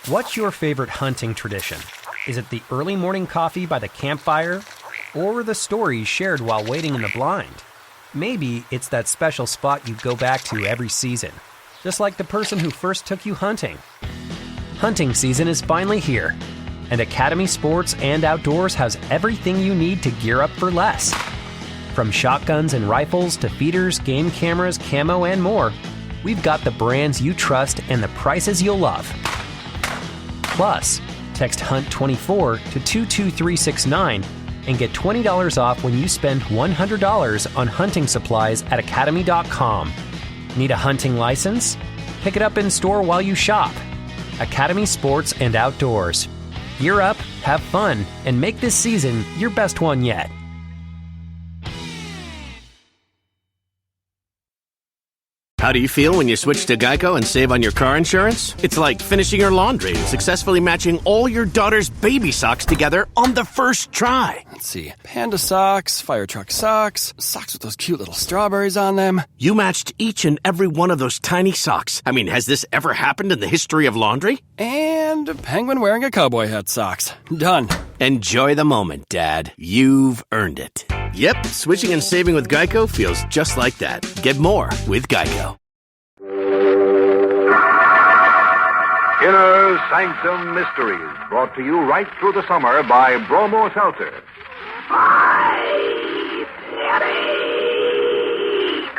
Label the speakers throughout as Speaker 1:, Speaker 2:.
Speaker 1: What's your favorite hunting tradition? Is it the early morning coffee by the campfire? Or the stories shared while waiting in the blind? Maybe it's that special spot you go back to every season, just like the person who first took you hunting. Hunting season is finally here, and Academy Sports and Outdoors has everything you need to gear up for less. From shotguns and rifles to feeders, game cameras, camo, and more, we've got the brands you trust and the prices you'll love. Plus, text HUNT24 to 22369 and get $20 off when you spend $100 on hunting supplies at academy.com. Need a hunting license? Pick it up in store while you shop. Academy Sports and Outdoors. Gear up, have fun, and make this season your best one yet.
Speaker 2: How do you feel when you switch to Geico and save on your car insurance? It's like finishing your laundry and successfully matching all your daughter's baby socks together on the first try.
Speaker 3: Let's see. Panda socks, fire truck socks, socks with those cute little strawberries on them.
Speaker 2: You matched each and every one of those tiny socks. I mean, has this ever happened in the history of laundry?
Speaker 3: And a penguin wearing a cowboy hat socks. Done.
Speaker 2: Enjoy the moment, Dad. You've earned it. Yep, switching and saving with Geico feels just like that. Get more with Geico.
Speaker 4: Inner Sanctum Mysteries, brought to you right through the summer by Bromo Seltzer.
Speaker 5: 5,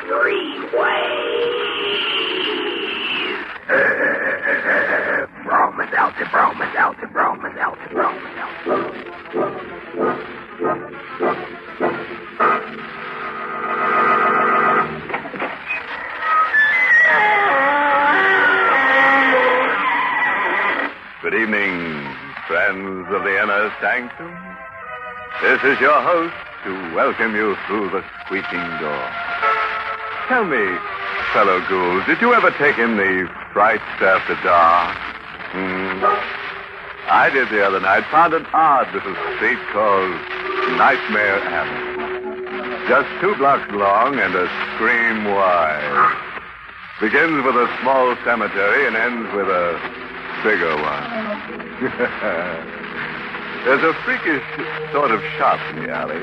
Speaker 5: 3 ways. Bromo Seltzer, Bromo Seltzer, Bromo Seltzer, Bromo Seltzer.
Speaker 4: Good evening, friends of the Inner Sanctum. This is your host to welcome you through the squeaking door. Tell me, fellow ghouls, did you ever take in the frights after dark? I did the other night. Found an odd little street called Nightmare Alley. Just 2 blocks long and a scream wide. Begins with a small cemetery and ends with a bigger one. There's a freakish sort of shop in the alley.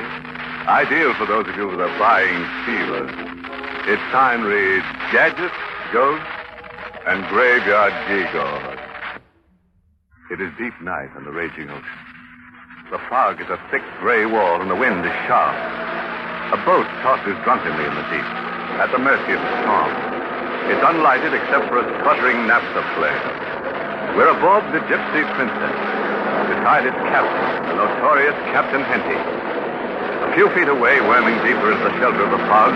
Speaker 4: Ideal for those of you that are buying feelers. Its sign reads, Gadgets, Ghosts, and Graveyard Gewgaws. It is deep night on the raging ocean. The fog is a thick gray wall and the wind is sharp. A boat tosses drunkenly in the deep, at the mercy of the storm. It's unlighted except for a sputtering naphtha flare. We're aboard the Gypsy Princess. Beside its captain, the notorious Captain Henty. A few feet away, worming deeper into the shelter of the fog,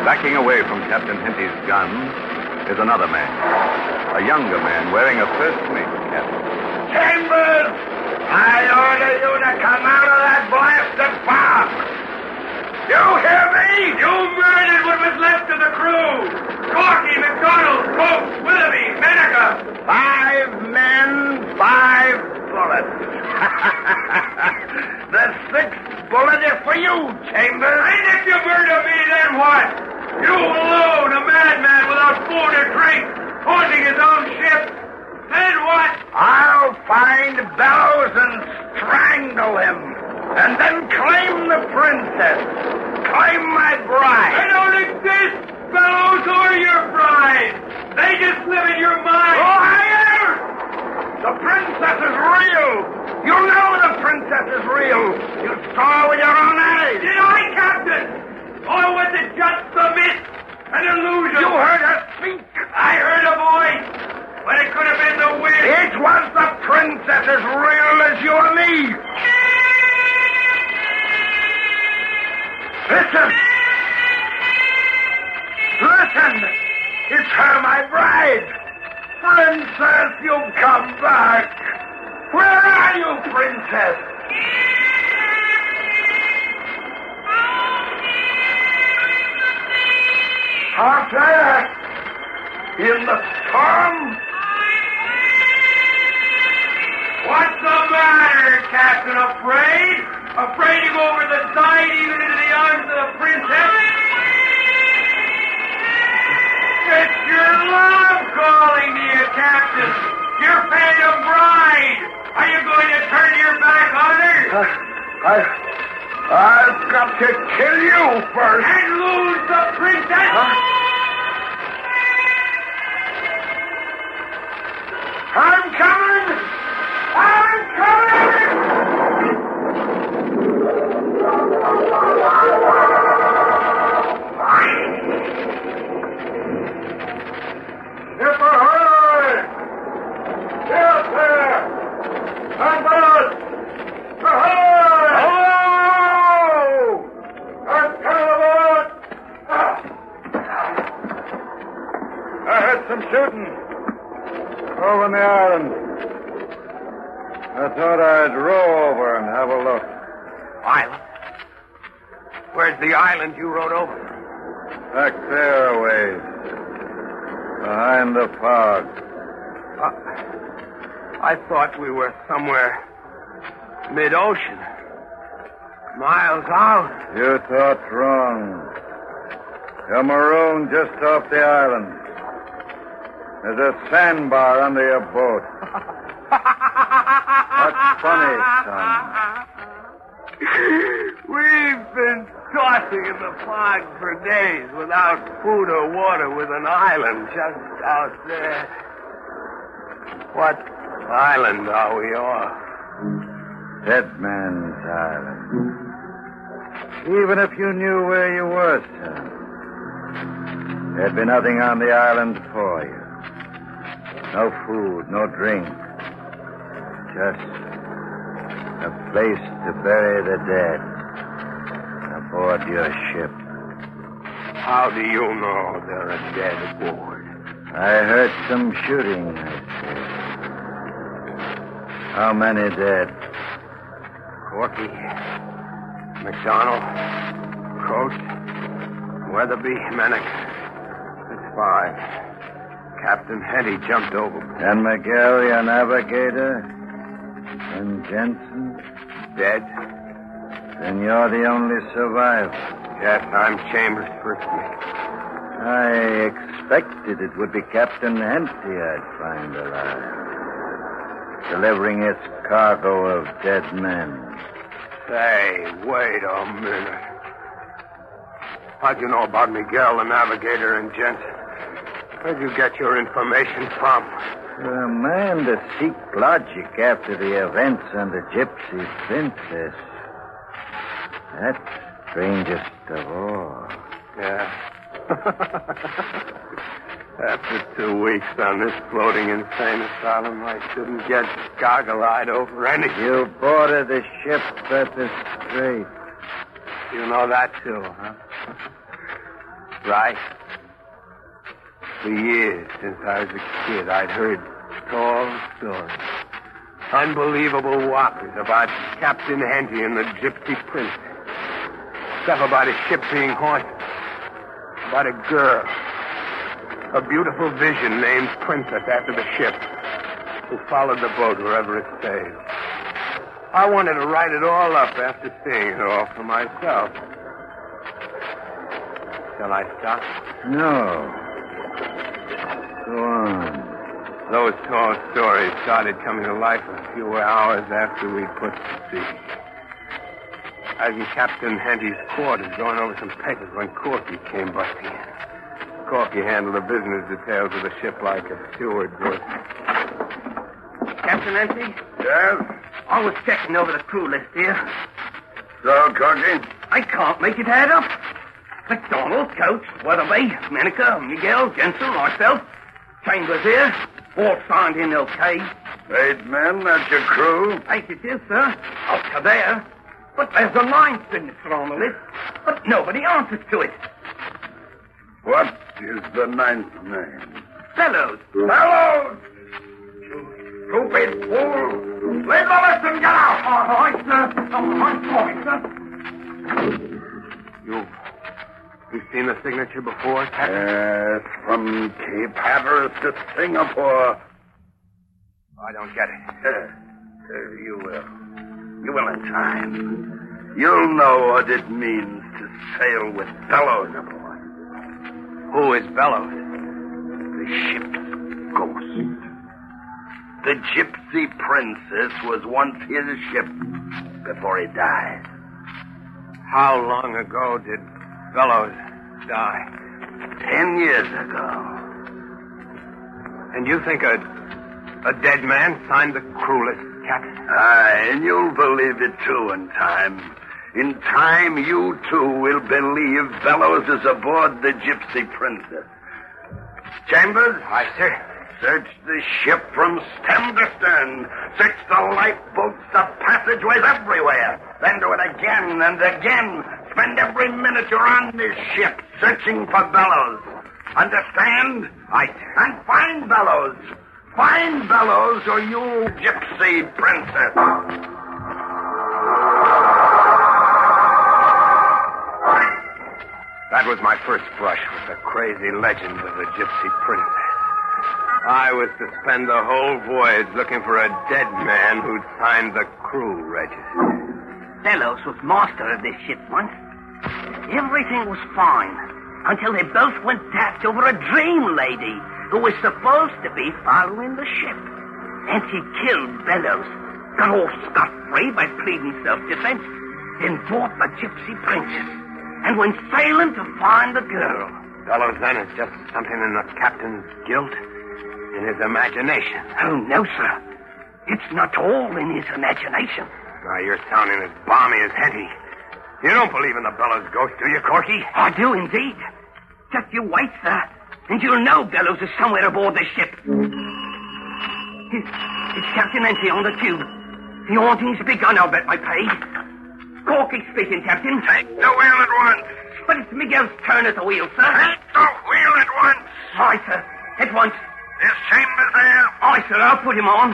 Speaker 4: backing away from Captain Henty's gun, is another man. A younger man wearing a first-mate cap.
Speaker 5: Chambers! I order you to come out of that blasted fog! You hear me? You murdered what was left of the crew! Corky, McDonald, Cope, Willoughby, Menninger! 5 men, 5 bullets. The 6th bullet is for you, Chambers. And if you murder me, then what? You alone, a madman without food or drink, haunting his own ship. Then what? I'll find Bellows and strangle him. And then claim the princess. Claim my bride. I don't exist, Bellows, or your bride. They just live in your mind. Liar! The princess is real. You know the princess is real. You saw with your own eyes. Did I, Captain? Or was it just a myth? An illusion? You heard her speak. I heard a voice. But it could have been the wind. It was the princess as real as you and me. Listen! Listen! It's her, my bride! Princess, you've come back! Where are you, princess? Out there! In the storm? What's the matter, Captain? Afraid? Afraid to go over the side, even into the arms of the princess? It's your love calling to you, Captain. Your phantom bride! Are you going to turn your back on her?
Speaker 4: I've got to kill you first.
Speaker 5: And lose the princess? I'm coming! I'm coming!
Speaker 4: Some shooting over on the island. I thought I'd row over and have a look.
Speaker 5: Island? Where's the island you rode over?
Speaker 4: Back there a ways. Behind the fog.
Speaker 5: I thought we were somewhere mid-ocean. Miles out.
Speaker 4: You thought wrong. You're marooned just off the island. There's a sandbar under your boat. That's funny, son.
Speaker 5: We've been tossing in the fog for days without food or water with an island just out there. What island are we off?
Speaker 4: Dead Man's Island. Even if you knew where you were, son, there'd be nothing on the island for you. No food, no drink. Just a place to bury the dead aboard your ship.
Speaker 5: How do you know there are dead aboard?
Speaker 4: I heard some shooting, I said. How many dead?
Speaker 5: Corky, McDonald, Coast, Weatherby, Mennick. That's 5. Captain Henty jumped over.
Speaker 4: And Miguel, your navigator? And Jensen?
Speaker 5: Dead?
Speaker 4: Then you're the only survivor.
Speaker 5: Yes, I'm Chambers' first mate.
Speaker 4: I expected it would be Captain Henty I'd find alive. Delivering its cargo of dead men.
Speaker 5: Say, wait a minute. How'd you know about Miguel, the navigator, and Jensen? Where'd you get your information from?
Speaker 4: For a man to seek logic after the events on the Gypsy Princess, that's strangest of all.
Speaker 5: Yeah. After 2 weeks on this floating insane asylum, I shouldn't get goggle-eyed over anything.
Speaker 4: You boarded a ship at the Strait.
Speaker 5: You know that, too, huh? Right. For years, since I was a kid, I'd heard tall stories. Unbelievable whoppers about Captain Henty and the Gypsy Prince. Stuff about a ship being haunted. About a girl. A beautiful vision named Princess after the ship, who followed the boat wherever it sailed. I wanted to write it all up after seeing it all for myself. Shall I stop?
Speaker 4: No. Go on.
Speaker 5: Those tall stories started coming to life a few hours after we put to sea. I was in Captain Henty's quarters going over some papers when Corky came busting in. Corky handled the business details of the ship like a steward would. Captain Henty?
Speaker 4: Yes?
Speaker 5: I was checking over the crew list here.
Speaker 4: So, Corky?
Speaker 5: I can't make it add up. McDonald, Coates, Weatherby, Menniker, Miguel, Jensen, myself, Chambers here, all signed in okay.
Speaker 4: 8 men, that's your crew?
Speaker 5: 8 it is, sir. Up to there. But there's a 9th signature on the list, but nobody answers to it.
Speaker 4: What is the 9th name?
Speaker 5: Fellows.
Speaker 4: Fellows! You stupid fool! Let the listen get out!
Speaker 5: All right, sir. I'm sorry, sir. You've seen the signature before, Captain?
Speaker 4: Yes, from Cape Hatteras to Singapore.
Speaker 5: I don't get it.
Speaker 4: You will. You will in time. You'll know what it means to sail with Bellows aboard.
Speaker 5: Who is Bellows?
Speaker 4: The ship's ghost.
Speaker 6: The Gypsy Princess was once his ship before he died.
Speaker 5: How long ago did Bellows die?
Speaker 6: 10 years ago.
Speaker 5: And you think a dead man signed the cruelest, Captain?
Speaker 6: Aye, and you'll believe it too in time. In time, you too will believe Bellows is aboard the Gypsy Princess. Chambers?
Speaker 5: Aye, sir.
Speaker 6: Search the ship from stem to stern. Search the lifeboats, the passageways, everywhere. Then do it again and again. Spend every minute you're on this ship searching for Bellows. Understand?
Speaker 5: Aye, sir.
Speaker 6: And find Bellows. Find Bellows or you Gypsy Princess.
Speaker 5: That was my first brush with the crazy legend of the Gypsy Princess. I was to spend the whole voyage looking for a dead man who'd signed the crew register.
Speaker 7: Bellows was master of this ship once. Everything was fine until they both went daft over a dream lady who was supposed to be following the ship. And she killed Bellows, got off scot-free by pleading self-defense, then bought the Gypsy Princess and went sailing to find the girl.
Speaker 5: Bellows then is just something in the captain's guilt, in his imagination.
Speaker 7: Oh, no, sir. It's not all in his imagination.
Speaker 5: Now, you're sounding as balmy as Henty. You don't believe in the Bellows ghost, do you, Corky?
Speaker 7: I do indeed. Just you wait, sir, and you'll know Bellows is somewhere aboard this ship. It's Captain Henty on the tube. The haunting's begun, I'll bet my pay. Corky speaking, Captain.
Speaker 5: Take the wheel at once.
Speaker 7: But it's Miguel's turn at the wheel, sir.
Speaker 5: Take the wheel at once.
Speaker 7: Aye, sir. At once.
Speaker 5: Is Chambers there?
Speaker 7: Aye, sir. I'll put him on.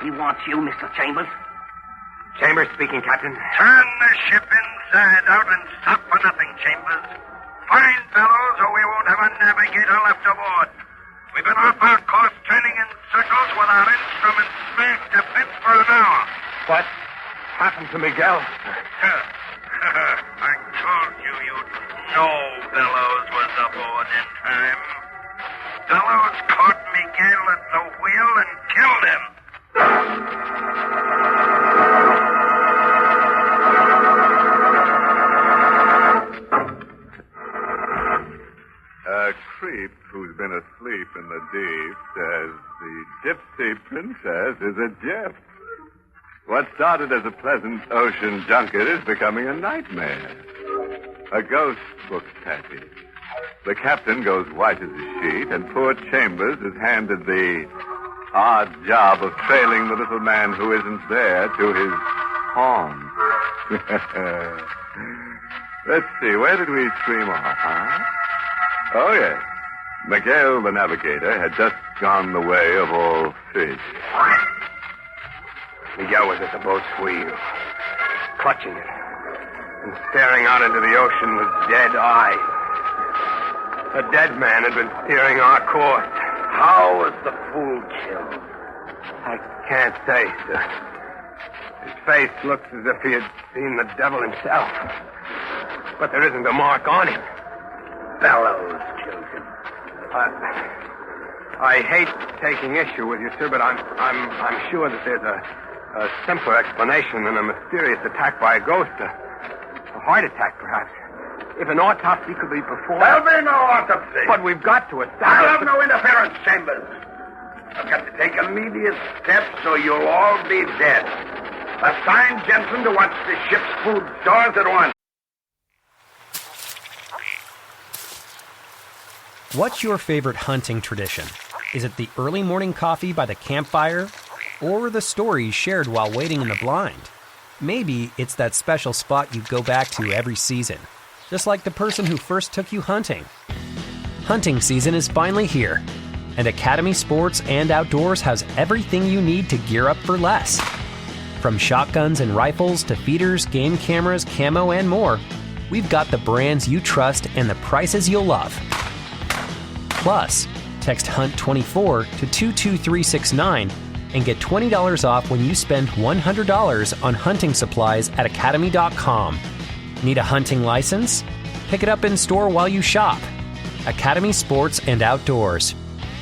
Speaker 7: He wants you, Mr. Chambers.
Speaker 5: Chambers speaking, Captain.
Speaker 6: Turn the ship inside out and stop for nothing, Chambers. Find Bellows or we won't have a navigator left aboard. We've been off our course turning in circles with our instruments smashed to bits for an hour.
Speaker 5: What happened to Miguel?
Speaker 6: I told you you'd know Bellows was aboard in time. Bellows caught Miguel at the wheel and killed him.
Speaker 4: A creep who's been asleep in the deep says the Gypsy Princess is a gyp. What started as a pleasant ocean junket is becoming a nightmare. A ghost book taffy. The captain goes white as a sheet, and poor Chambers is handed the odd job of trailing the little man who isn't there to his home. Let's see, where did we stream off, huh? Oh, yes. Miguel, the navigator, had just gone the way of all fish.
Speaker 5: Miguel was at the boat's wheel, clutching it, and staring out into the ocean with dead eyes. A dead man had been steering our course.
Speaker 6: How was the fool killed?
Speaker 5: I can't say, sir. His face looks as if he had seen the devil himself. But there isn't a mark on him.
Speaker 6: Bellows killed him.
Speaker 5: I hate taking issue with you, sir, but I'm sure that there's a simpler explanation than a mysterious attack by a ghost. A heart attack, perhaps. If an autopsy could be performed...
Speaker 6: There'll be no autopsy.
Speaker 5: But we've got to establish...
Speaker 6: I'll have no interference, Chambers. I've got to take immediate steps or you'll all be dead. Assign Jensen to watch the ship's food stores at once.
Speaker 1: What's your favorite hunting tradition? Is it the early morning coffee by the campfire? Or the stories shared while waiting in the blind? Maybe it's that special spot you go back to every season, just like the person who first took you hunting. Hunting season is finally here, and Academy Sports and Outdoors has everything you need to gear up for less. From shotguns and rifles to feeders, game cameras, camo, and more, we've got the brands you trust and the prices you'll love. Plus, text HUNT24 to 22369 and get $20 off when you spend $100 on hunting supplies at academy.com. Need a hunting license? Pick it up in store while you shop. Academy Sports and Outdoors.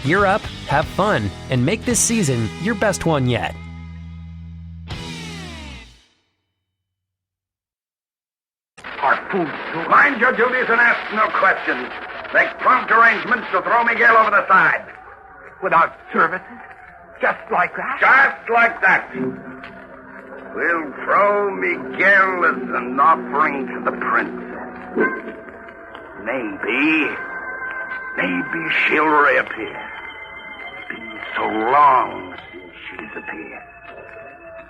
Speaker 1: Gear up, have fun, and make this season your best one yet.
Speaker 6: Our food, too. Mind your duties and ask no questions. Make prompt arrangements to throw Miguel over the side.
Speaker 7: Without services? Just like that?
Speaker 6: Just like that. We'll throw Miguel as an offering to the princess. Maybe she'll reappear. It's been so long since she's appeared.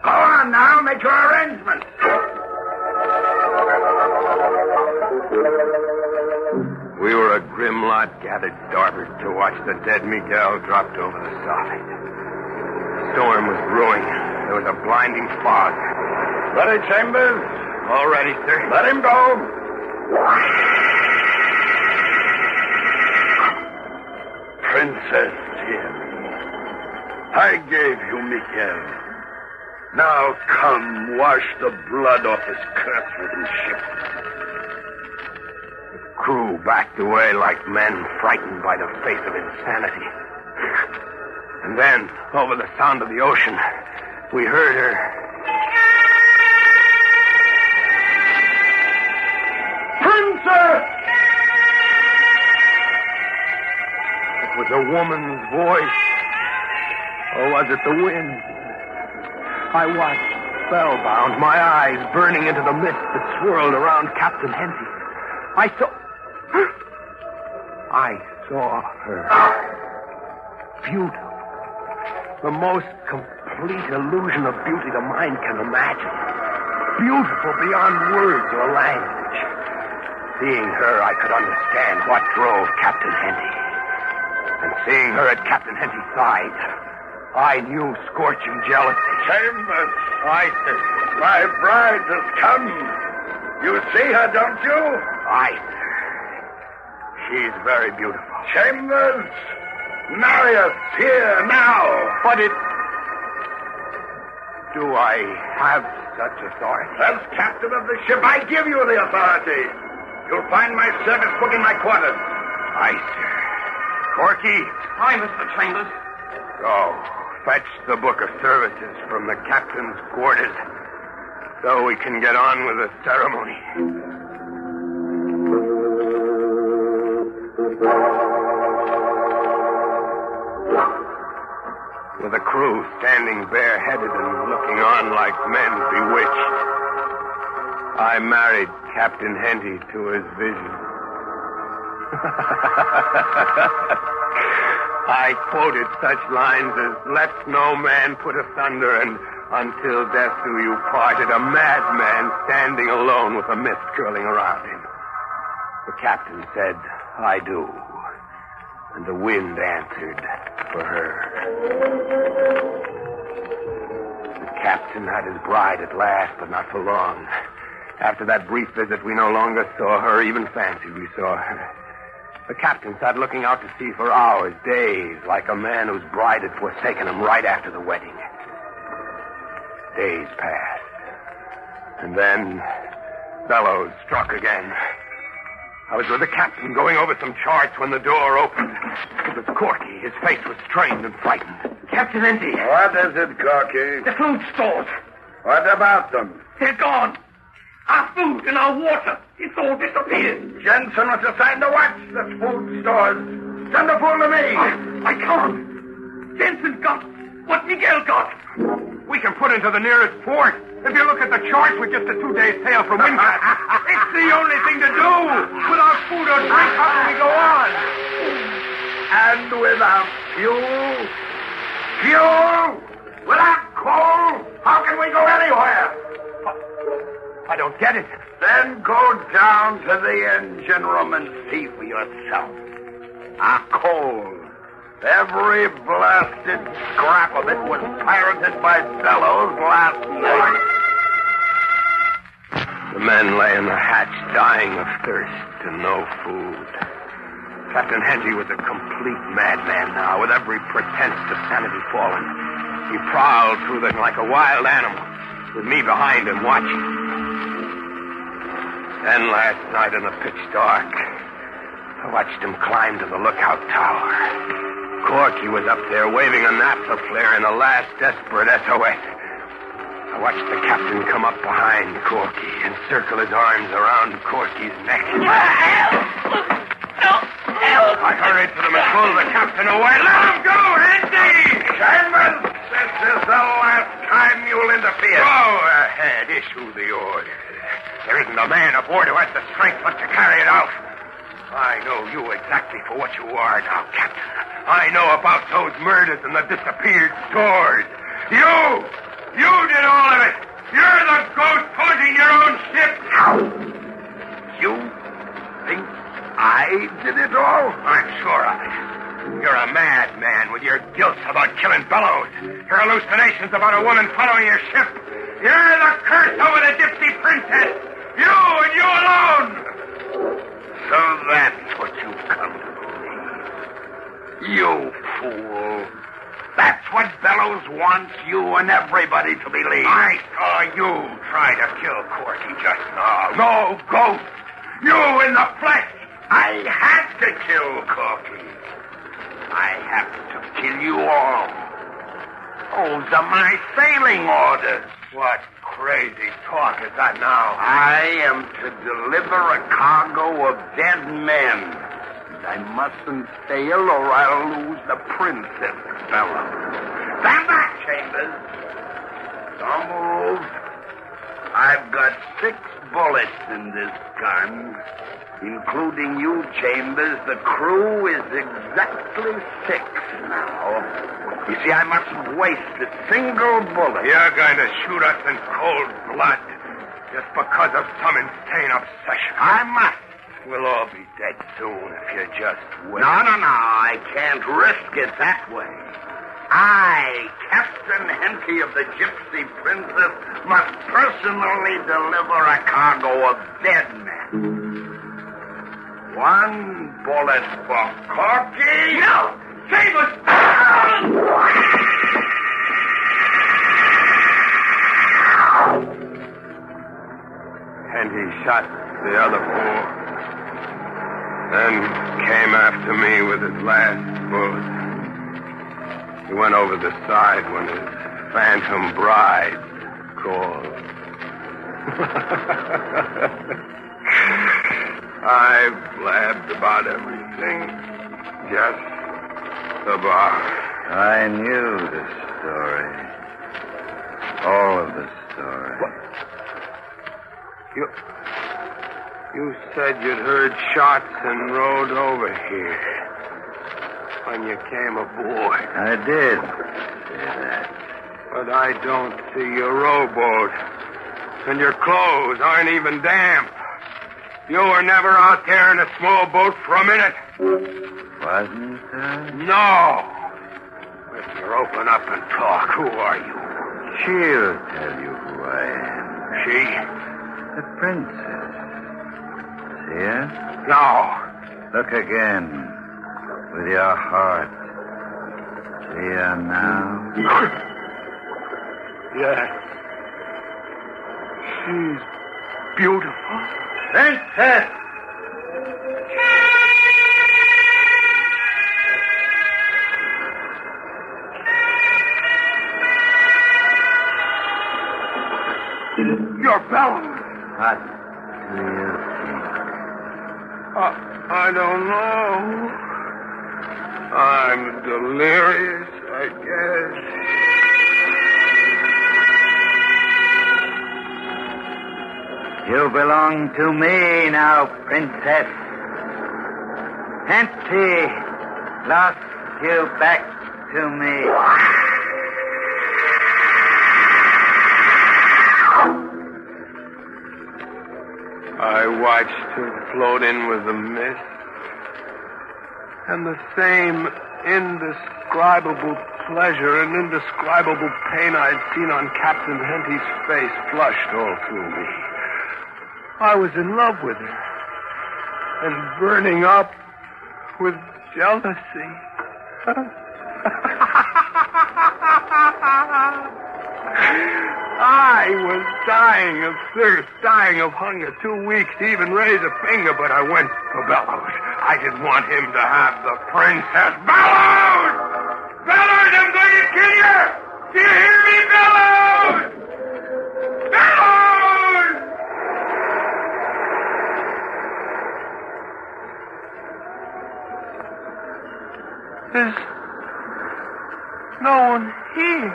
Speaker 6: Go on now, make your arrangements.
Speaker 8: We were a grim lot gathered starboard to watch the dead Miguel dropped over the side. The storm was brewing. There was a blinding fog.
Speaker 6: Ready, Chambers?
Speaker 8: All ready, sir.
Speaker 6: Let him go. Princess, hear me. I gave you Miguel. Now come, wash the blood off his curse-ridden ship.
Speaker 8: Crew backed away like men frightened by the face of insanity. And then, over the sound of the ocean, we heard her.
Speaker 6: Princess!
Speaker 8: It was a woman's voice. Or was it the wind? I watched, spellbound, my eyes burning into the mist that swirled around Captain Henty. I saw her. Beautiful. The most complete illusion of beauty the mind can imagine. Beautiful beyond words or language. Seeing her, I could understand what drove Captain Henty. And seeing her at Captain Henty's side, I knew scorching jealousy.
Speaker 6: Chambers, my bride has come. You see her, don't you?
Speaker 8: Aye. She's very beautiful.
Speaker 6: Chambers, marry us here now.
Speaker 8: But do I have such authority?
Speaker 6: As captain of the ship, I give you the authority. You'll find my service book in my quarters.
Speaker 8: Aye, sir. Corky.
Speaker 7: Aye, Mr. Chambers.
Speaker 8: Go. Fetch the book of services from the captain's quarters so we can get on with the ceremony. With the crew standing bareheaded and looking on like men bewitched, I married Captain Henty to his vision. I quoted such lines as, "Let no man put asunder, and until death do you part," a madman standing alone with a mist curling around him. The captain said, "I do." And the wind answered for her. The captain had his bride at last, but not for long. After that brief visit, we no longer saw her, even fancied we saw her. The captain sat looking out to sea for hours, days, like a man whose bride had forsaken him right after the wedding. Days passed. And then bellows struck again. I was with the captain going over some charts when the door opened. It was Corky. His face was strained and frightened.
Speaker 7: Captain Henty.
Speaker 6: What is it, Corky?
Speaker 7: The food stores.
Speaker 6: What about them?
Speaker 7: They're gone. Our food and our water. It's all disappeared.
Speaker 6: Jensen was assigned to watch the food stores. Send the fool to me.
Speaker 7: I can't. Jensen got what Miguel got.
Speaker 8: We can put into the nearest port. If you look at the charts, we're just a 2 days sail from Windcastle. It's the only thing to do. Without food or drink, how can we go on?
Speaker 6: And without fuel? Fuel? Without coal? How can we go anywhere?
Speaker 8: I don't get it.
Speaker 6: Then go down to the engine room and see for yourself. Our coal. Every blasted scrap of it was pirated by Bellows last night.
Speaker 8: The men lay in the hatch dying of thirst and no food. Captain Henty was a complete madman now, with every pretense of sanity fallen. He prowled through them like a wild animal, with me behind him watching. Then last night in the pitch dark, I watched him climb to the lookout tower. Corky was up there waving a naphtha flare in the last desperate SOS. I watched the captain come up behind Corky and circle his arms around Corky's neck.
Speaker 5: Help! I hurried to them and pulled the captain away. Let him go, Andy!
Speaker 6: Chambers, this is the last time you'll interfere.
Speaker 8: Go ahead, issue the order. There isn't a man aboard who has the strength left to carry it out. I know you exactly for what you are now, Captain. I know about those murders and the disappeared stores. You did all of it. You're the ghost haunting your own ship.
Speaker 6: You think I did it all?
Speaker 8: I'm sure of it. You're a madman with your guilt about killing Bellows. Your hallucinations about a woman following your ship. You're the curse over the gypsy princess. You and you alone.
Speaker 6: So that's what you've come to believe. You fool. That's what Bellows wants you and everybody to believe.
Speaker 8: I saw you try to kill Corky just now. No ghost. You in the flesh.
Speaker 6: I had to kill Corky. I have to kill you all. Those are my sailing orders.
Speaker 8: What crazy talk is that now?
Speaker 6: I am to deliver a cargo of dead men. And I mustn't fail or I'll lose the Princess Bella. Stand back, Chambers. Don't move. I've got 6 bullets in this gun. Including you, Chambers, the crew is exactly 6 now. You see, I mustn't waste a single bullet.
Speaker 8: You're going to shoot us in cold blood just because of some insane obsession.
Speaker 6: I must.
Speaker 8: We'll all be dead soon if you just wait.
Speaker 6: No. I can't risk it that way. I, Captain Henty of the Gypsy Princess, must personally deliver a cargo of dead men. 1 bullet for Corky.
Speaker 5: No! Save us!
Speaker 8: And he shot the other 4. Then came after me with his last bullet. He went over the side when his phantom bride called. I blabbed about everything. Just about.
Speaker 6: I knew the story. All of the story.
Speaker 8: What? You said you'd heard shots and rode over here when you came aboard.
Speaker 6: I did say that.
Speaker 8: But I don't see your rowboat. And your clothes aren't even damp. You were never out there in a small boat for a minute.
Speaker 6: Wasn't there?
Speaker 8: No. If you open up and talk, who are you?
Speaker 6: She'll tell you who I am.
Speaker 8: She?
Speaker 6: The princess. See her?
Speaker 8: No.
Speaker 6: Look again. With your heart. See her now?
Speaker 8: Yes. She's beautiful.
Speaker 6: Princess!
Speaker 8: Your Bellows.
Speaker 6: What do you think?
Speaker 8: I don't know. I'm delirious, I guess.
Speaker 6: You belong to me now, Princess. Henty lost you back to me.
Speaker 8: I watched her float in with the mist, and the same indescribable pleasure and indescribable pain I'd seen on Captain Henty's face flushed all through me. I was in love with her, and burning up with jealousy. I was dying of thirst, dying of hunger, too weak to even raise a finger, but I went for Bellows. I didn't want him to have the Princess. Bellows!
Speaker 5: Can you? Do you hear me, fellows? Fellows!
Speaker 8: There's no one here.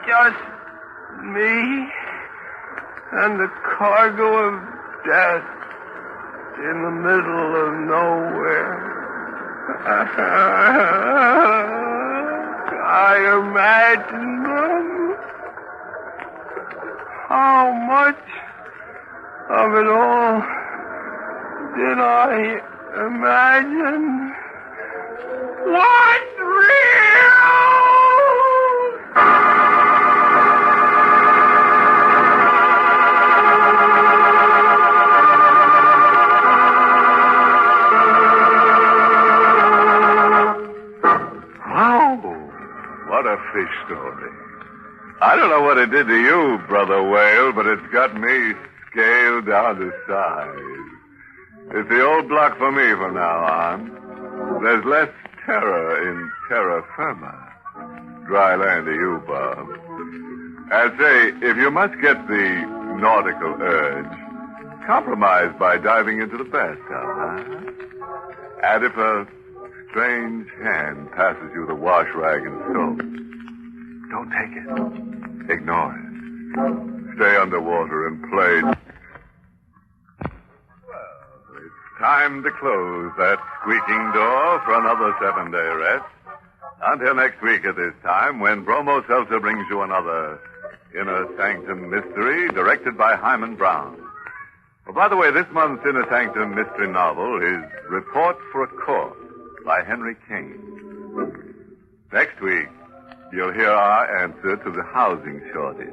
Speaker 8: Just me and the cargo of death in the middle of nowhere. I imagine them. How much of it all did I imagine? What's real?
Speaker 4: What a fish story. I don't know what it did to you, Brother Whale, but it's got me scaled down to size. It's the old block for me from now on. There's less terror in terra firma. Dry land to you, Bob. I'd say, if you must get the nautical urge, compromise by diving into the bathtub, huh? And if a strange hand passes you the wash rag and soap, don't take it. Ignore it. Stay underwater and play. Well, it's time to close that squeaking door for another 7-day rest. Until next week at this time, when Bromo Seltzer brings you another Inner Sanctum mystery directed by Hyman Brown. Well, by the way, this month's Inner Sanctum mystery novel is Report for a Corpse by Henry Kane. Next week, you'll hear our answer to the housing shortage.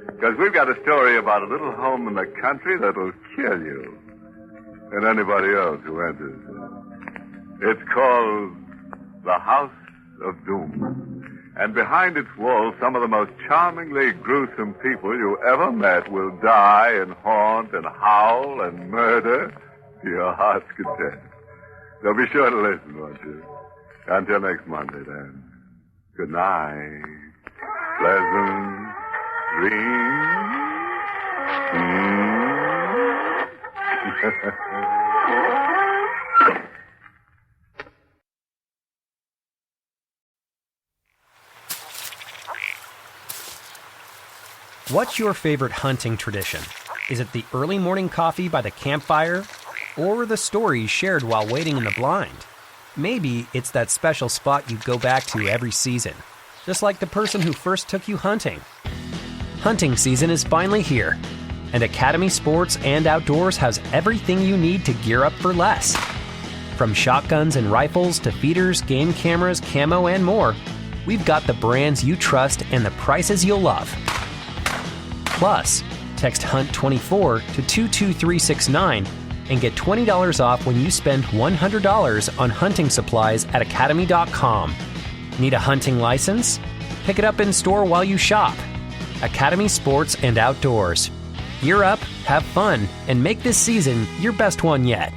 Speaker 4: Because we've got a story about a little home in the country that'll kill you and anybody else who enters. It's called The House of Doom. And behind its walls, some of the most charmingly gruesome people you ever met will die and haunt and howl and murder to your heart's content. So be sure to listen, won't you? Until next Monday, then. Good night. Pleasant dreams.
Speaker 1: What's your favorite hunting tradition? Is it the early morning coffee by the campfire? Or the stories shared while waiting in the blind? Maybe it's that special spot you go back to every season, just like the person who first took you hunting. Hunting season is finally here, and Academy Sports and Outdoors has everything you need to gear up for less. From shotguns and rifles to feeders, game cameras, camo, and more, we've got the brands you trust and the prices you'll love. Plus, text HUNT24 to 22369 and get $20 off when you spend $100 on hunting supplies at academy.com. Need a hunting license? Pick it up in store while you shop. Academy Sports and Outdoors. Gear up, have fun, and make this season your best one yet.